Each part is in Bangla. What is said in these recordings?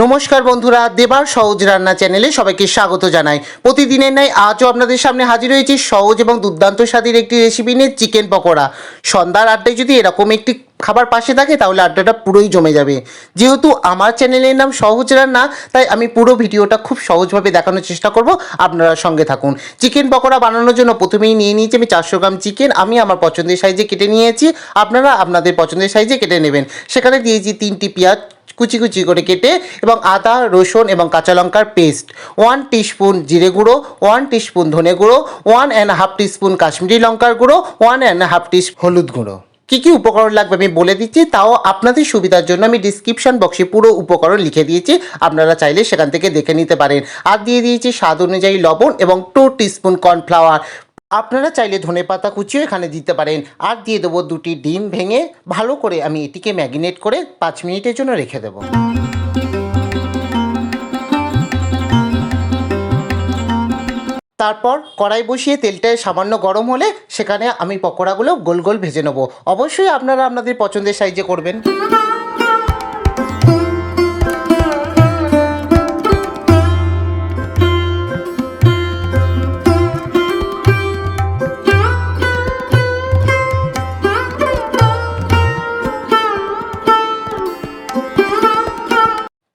নমস্কার বন্ধুরা, দেবার সহজ রান্না চ্যানেলে সবাইকে স্বাগত জানাই। প্রতিদিনের ন্যায় আজও আপনাদের সামনে হাজির হয়েছি সহজ এবং দুর্দান্ত স্বাদের একটি রেসিপি নিয়ে, চিকেন পকোড়া। সন্ধ্যার আড্ডায় যদি এরকম একটি খাবার পাশে থাকে তাহলে আড্ডাটা পুরোই জমে যাবে। যেহেতু আমার চ্যানেলের নাম সহজ রান্না, তাই আমি পুরো ভিডিওটা খুব সহজভাবে দেখানোর চেষ্টা করব, আপনারা সঙ্গে থাকুন। চিকেন পকোড়া বানানোর জন্য প্রথমেই নিয়ে নিয়েছি আমি 400 গ্রাম চিকেন। আমি আমার পছন্দের সাইজে কেটে নিয়েছি, আপনারা আপনাদের পছন্দের সাইজে কেটে নেবেন। সেখানে দিয়েছি 3টি পেঁয়াজ কুচি কুচি করে কেটে, এবং আদা রসুন এবং কাঁচা লঙ্কার পেস্ট, 1 টিস্পুন জিরে গুঁড়ো, 1 টিস্পুন ধনে গুঁড়ো, 1.5 টিস্পুন কাশ্মীরি লঙ্কার গুঁড়ো, 1.5 টিস্পুন হলুদ গুঁড়ো। কী কী উপকরণ লাগবে আমি বলে দিচ্ছি, তাও আপনাদের সুবিধার জন্য আমি ডিসক্রিপশন বক্সে পুরো উপকরণ লিখে দিয়েছি, আপনারা চাইলে সেখান থেকে দেখে নিতে পারেন। আর দিয়ে দিয়েছি স্বাদ অনুযায়ী লবণ এবং 2 টিস্পুন কর্নফ্লাওয়ার। আপনারা চাইলে ধনেপাতা কুচিও এখানে দিতে পারেন। আর দিয়ে দেবো 2টি ডিম ভেঙে। ভালো করে আমি এটিকে ম্যারিনেট করে 5 মিনিটের জন্য রেখে দেবো। তারপর কড়াই বসিয়ে তেলটা সামান্য গরম হলে সেখানে আমি পকোড়াগুলো গোল গোল ভেজে নেবো। অবশ্যই আপনারা আপনাদের পছন্দের সাইজে করবেন।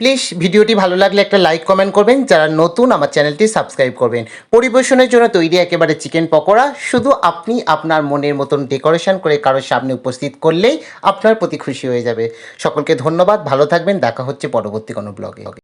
প্লিজ ভিডিওটি ভালো লাগলে একটা লাইক কমেন্ট করবেন, যারা নতুন আমার চ্যানেলটি সাবস্ক্রাইব করবেন। পরিবেশনের জন্য তৈরি একেবারে চিকেন পকোড়া। শুধু আপনি আপনার মনের মতন ডেকোরেশন করে কারোর সামনে উপস্থিত করলেই আপনার প্রতি খুশি হয়ে যাবে। সকলকে ধন্যবাদ, ভালো থাকবেন, দেখা হচ্ছে পরবর্তী কোনো ব্লগে।